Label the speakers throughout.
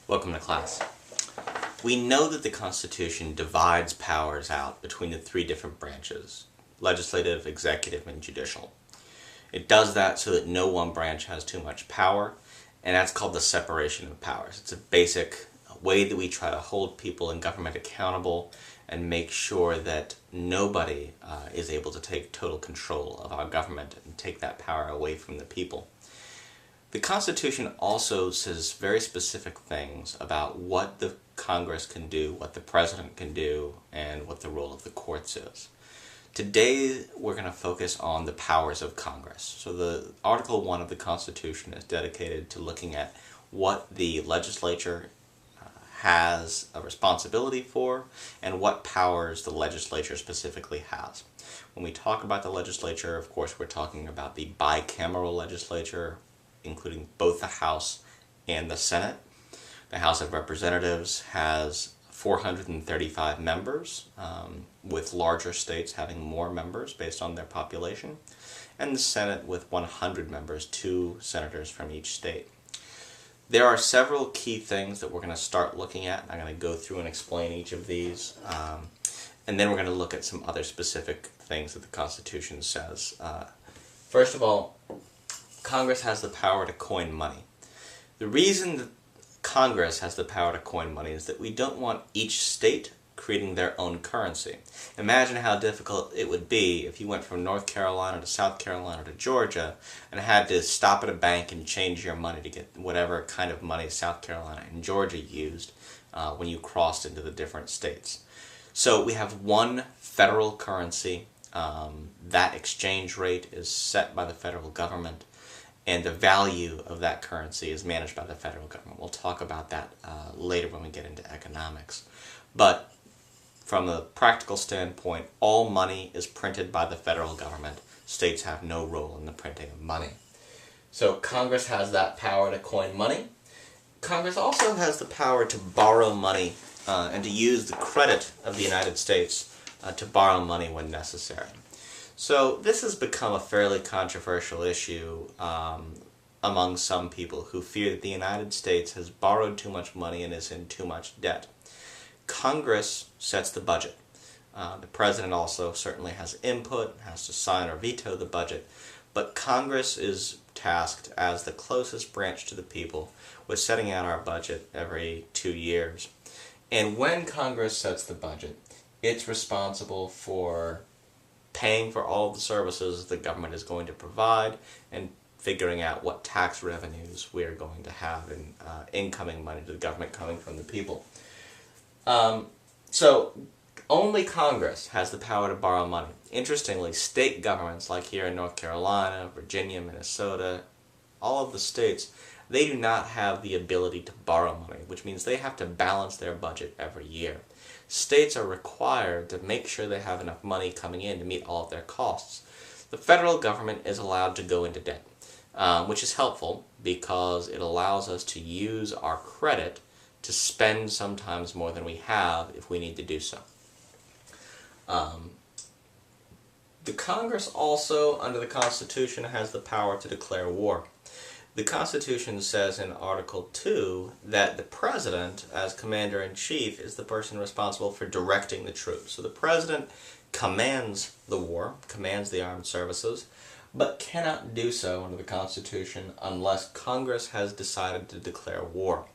Speaker 1: Welcome to class. We know that the Constitution divides powers out between the three different branches: legislative, executive, and judicial. It does that so that no one branch has too much power, and that's called the separation of powers. It's a basic way that we try to hold people in government accountable and make sure that nobody is able to take total control of our government and take that power away from the people. The Constitution also says very specific things about what the Congress can do, what the President can do, and what the role of the courts is. Today we're going to focus on the powers of Congress. So the Article 1 of the Constitution is dedicated to looking at what the legislature has a responsibility for and what powers the legislature specifically has. When we talk about the legislature, of course, we're talking about the bicameral legislature, including both the House and the Senate. The House of Representatives has 435 members, with larger states having more members based on their population, and the Senate with 100 members, 2 senators from each state. There are several key things that we're going to start looking at. I'm going to go through and explain each of these, and then we're going to look at some other specific things that the Constitution says. First of all, Congress has the power to coin money. The reason that Congress has the power to coin money is that we don't want each state creating their own currency. Imagine how difficult it would be if you went from North Carolina to South Carolina to Georgia and had to stop at a bank and change your money to get whatever kind of money South Carolina and Georgia used when you crossed into the different states. So we have one federal currency. That exchange rate is set by the federal government, and the value of that currency is managed by the federal government. We'll talk about that later when we get into economics. But from a practical standpoint, all money is printed by the federal government. States have no role in the printing of money. So Congress has that power to coin money. Congress also has the power to borrow money and to use the credit of the United States to borrow money when necessary. So this has become a fairly controversial issue among some people who fear that the United States has borrowed too much money and is in too much debt. Congress sets the budget. The President also certainly has input, has to sign or veto the budget, but Congress is tasked as the closest branch to the people with setting out our budget every 2 years. And when Congress sets the budget, it's responsible for paying for all of the services the government is going to provide and figuring out what tax revenues we are going to have in incoming money to the government coming from the people. So only Congress has the power to borrow money. Interestingly, state governments like here in North Carolina, Virginia, Minnesota, all of the states, they do not have the ability to borrow money, which means they have to balance their budget every year. States are required to make sure they have enough money coming in to meet all of their costs. The federal government is allowed to go into debt, which is helpful because it allows us to use our credit to spend sometimes more than we have if we need to do so. The Congress also, under the Constitution, has the power to declare war. The Constitution says in Article 2 that the President, as Commander-in-Chief, is the person responsible for directing the troops. So the President commands the war, commands the armed services, but cannot do so under the Constitution unless Congress has decided to declare war.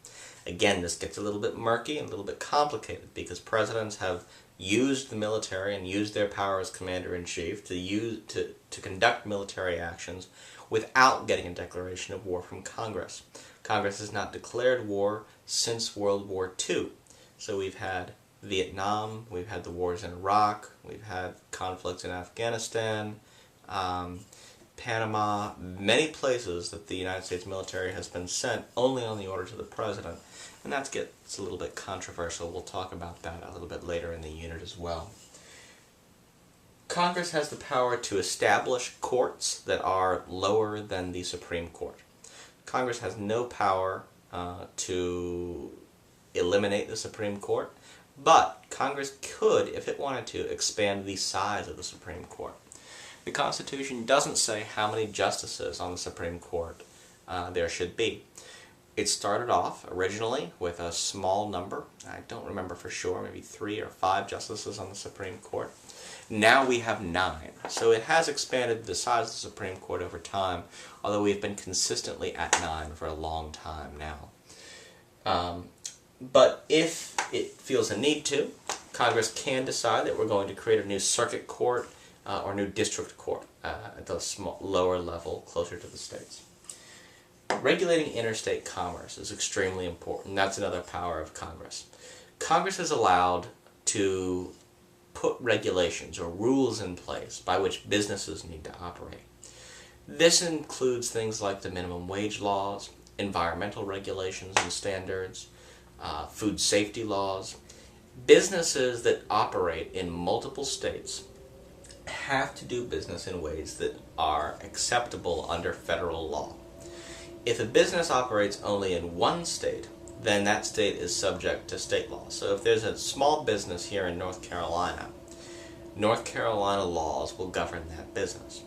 Speaker 1: Again, this gets a little bit murky and a little bit complicated because presidents have used the military and used their power as Commander-in-Chief to conduct military actions without getting a declaration of war from Congress. Congress has not declared war since World War II. So we've had Vietnam, we've had the wars in Iraq, we've had conflicts in Afghanistan, Panama, many places that the United States military has been sent only on the orders of the President. And that gets a little bit controversial. We'll talk about that a little bit later in the unit as well. Congress has the power to establish courts that are lower than the Supreme Court. Congress has no power to eliminate the Supreme Court, but Congress could, if it wanted to, expand the size of the Supreme Court. The Constitution doesn't say how many justices on the Supreme Court there should be. It started off originally with a small number. I don't remember for sure, maybe 3 or 5 justices on the Supreme Court. Now we have 9. So it has expanded the size of the Supreme Court over time, although we've been consistently at 9 for a long time now. But if it feels a need to, Congress can decide that we're going to create a new circuit court or new district court at the lower level, closer to the states. Regulating interstate commerce is extremely important. That's another power of Congress. Congress is allowed to put regulations or rules in place by which businesses need to operate. This includes things like the minimum wage laws, environmental regulations and standards, food safety laws. Businesses that operate in multiple states have to do business in ways that are acceptable under federal law. If a business operates only in one state, then that state is subject to state law. So if there's a small business here in North Carolina laws will govern that business.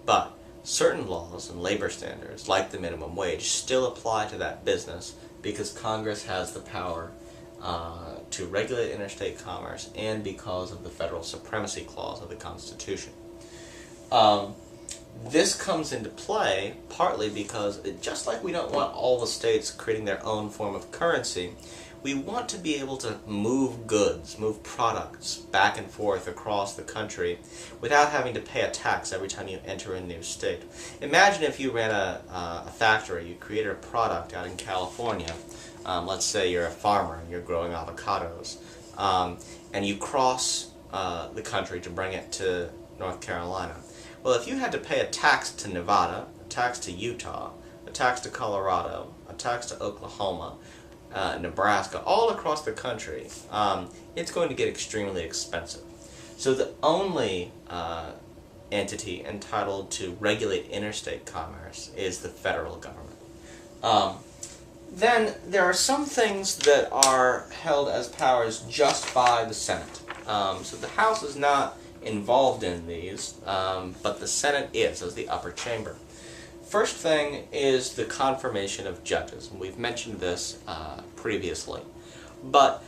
Speaker 1: But certain laws and labor standards, like the minimum wage, still apply to that business because Congress has the power to regulate interstate commerce and because of the Federal Supremacy Clause of the Constitution. This comes into play partly because, just like we don't want all the states creating their own form of currency, we want to be able to move goods, move products back and forth across the country without having to pay a tax every time you enter a new state. Imagine if you ran a factory, you created a product out in California. Let's say you're a farmer and you're growing avocados, and you cross the country to bring it to North Carolina. Well, if you had to pay a tax to Nevada, a tax to Utah, a tax to Colorado, a tax to Oklahoma, Nebraska, all across the country, it's going to get extremely expensive. So the only entity entitled to regulate interstate commerce is the federal government. Then there are some things that are held as powers just by the Senate. So the House is not involved in these, but the Senate is, as the upper chamber. First thing is the confirmation of judges. We've mentioned this previously. But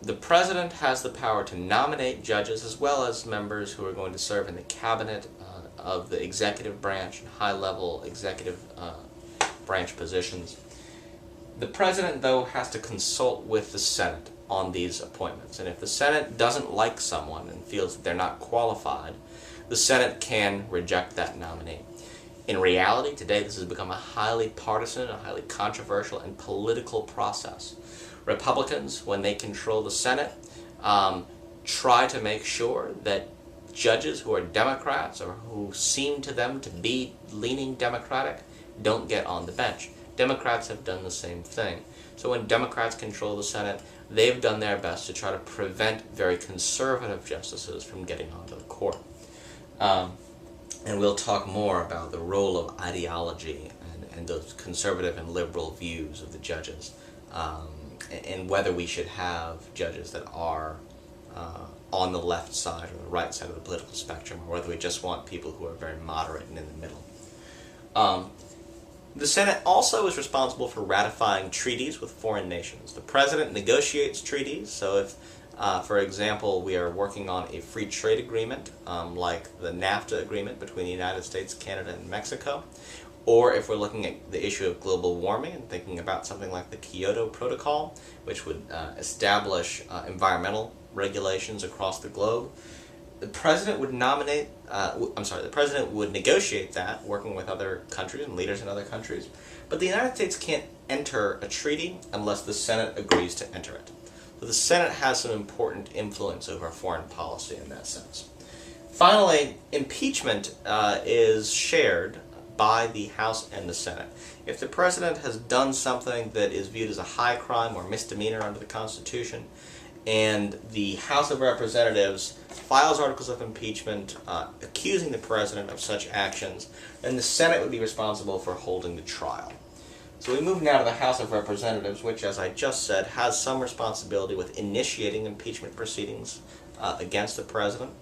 Speaker 1: the President has the power to nominate judges as well as members who are going to serve in the cabinet of the executive branch and high-level executive branch positions. The President, though, has to consult with the Senate on these appointments. And if the Senate doesn't like someone and feels that they're not qualified, the Senate can reject that nominee. In reality, today this has become a highly partisan, a highly controversial and political process. Republicans, when they control the Senate, try to make sure that judges who are Democrats or who seem to them to be leaning Democratic don't get on the bench. Democrats have done the same thing. So when Democrats control the Senate, they've done their best to try to prevent very conservative justices from getting onto the court. And we'll talk more about the role of ideology and those conservative and liberal views of the judges, and whether we should have judges that are on the left side or the right side of the political spectrum, or whether we just want people who are very moderate and in the middle. The Senate also is responsible for ratifying treaties with foreign nations. The President negotiates treaties, so if, for example, we are working on a free trade agreement, like the NAFTA agreement between the United States, Canada, and Mexico, or if we're looking at the issue of global warming and thinking about something like the Kyoto Protocol, which would establish environmental regulations across the globe, the President would the President would negotiate that, working with other countries and leaders in other countries, but the United States can't enter a treaty unless the Senate agrees to enter it. So the Senate has some important influence over foreign policy in that sense. Finally, impeachment is shared by the House and the Senate. If the President has done something that is viewed as a high crime or misdemeanor under the Constitution, and the House of Representatives files articles of impeachment accusing the President of such actions, then the Senate would be responsible for holding the trial. So we move now to the House of Representatives, which, as I just said, has some responsibility with initiating impeachment proceedings against the President.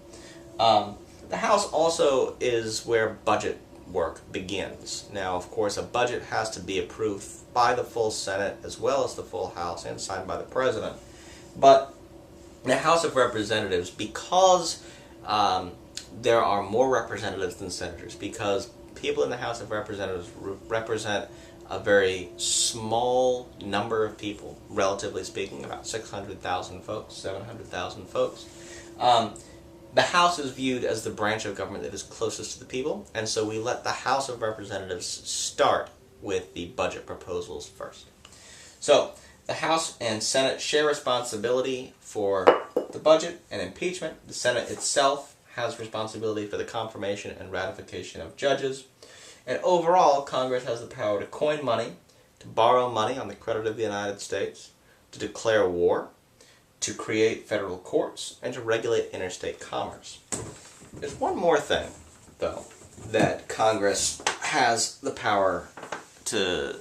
Speaker 1: The House also is where budget work begins. Now, of course, a budget has to be approved by the full Senate as well as the full House and signed by the President. But the House of Representatives, because there are more representatives than senators, because people in the House of Representatives represent a very small number of people, relatively speaking, about 600,000 folks, 700,000 folks. The House is viewed as the branch of government that is closest to the people, and so we let the House of Representatives start with the budget proposals first. So, the House and Senate share responsibility for the budget and impeachment. The Senate itself has responsibility for the confirmation and ratification of judges. And overall, Congress has the power to coin money, to borrow money on the credit of the United States, to declare war, to create federal courts, and to regulate interstate commerce. There's one more thing, though, that Congress has the power to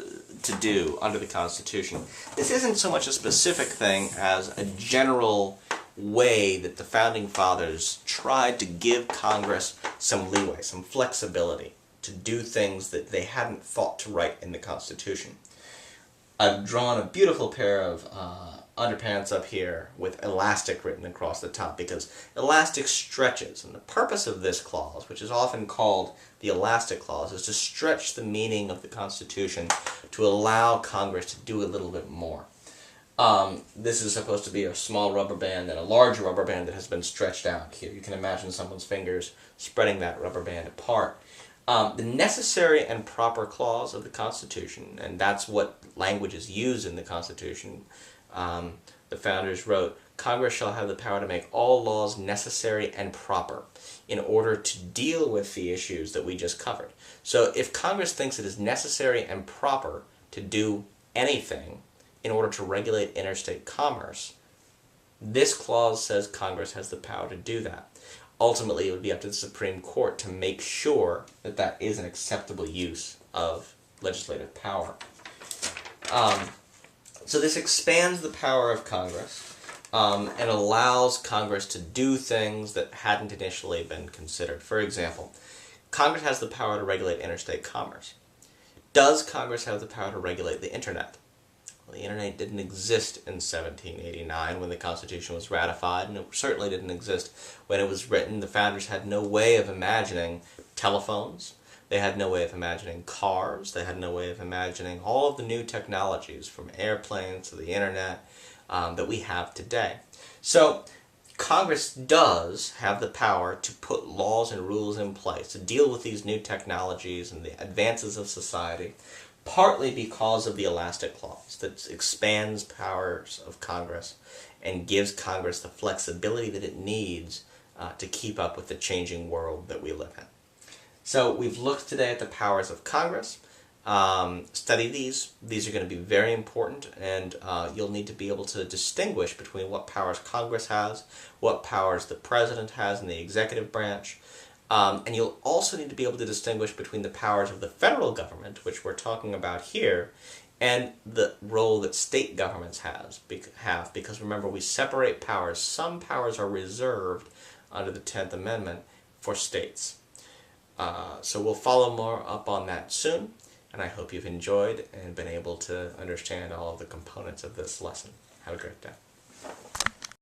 Speaker 1: do under the Constitution. This isn't so much a specific thing as a general way that the Founding Fathers tried to give Congress some leeway, some flexibility to do things that they hadn't thought to write in the Constitution. I've drawn a beautiful pair of underpants up here with elastic written across the top because elastic stretches, and the purpose of this clause, which is often called the elastic clause, is to stretch the meaning of the Constitution to allow Congress to do a little bit more. This is supposed to be a small rubber band and a large rubber band that has been stretched out here. You can imagine someone's fingers spreading that rubber band apart. The necessary and proper clause of the Constitution, and that's what language is used in the Constitution. The founders wrote, Congress shall have the power to make all laws necessary and proper in order to deal with the issues that we just covered. So if Congress thinks it is necessary and proper to do anything in order to regulate interstate commerce, this clause says Congress has the power to do that. Ultimately, it would be up to the Supreme Court to make sure that that is an acceptable use of legislative power. So this expands the power of Congress and allows Congress to do things that hadn't initially been considered. For example, Congress has the power to regulate interstate commerce. Does Congress have the power to regulate the Internet? Well, the Internet didn't exist in 1789 when the Constitution was ratified, and it certainly didn't exist when it was written. The founders had no way of imagining telephones. They had no way of imagining cars. They had no way of imagining all of the new technologies, from airplanes to the Internet, that we have today. So Congress does have the power to put laws and rules in place to deal with these new technologies and the advances of society, partly because of the elastic clause that expands powers of Congress and gives Congress the flexibility that it needs to keep up with the changing world that we live in. So we've looked today at the powers of Congress. Study these. These are going to be very important, and you'll need to be able to distinguish between what powers Congress has, what powers the President has in the executive branch, and you'll also need to be able to distinguish between the powers of the federal government, which we're talking about here, and the role that state governments have, because remember, we separate powers. Some powers are reserved under the 10th Amendment for states. So we'll follow more up on that soon, and I hope you've enjoyed and been able to understand all of the components of this lesson. Have a great day.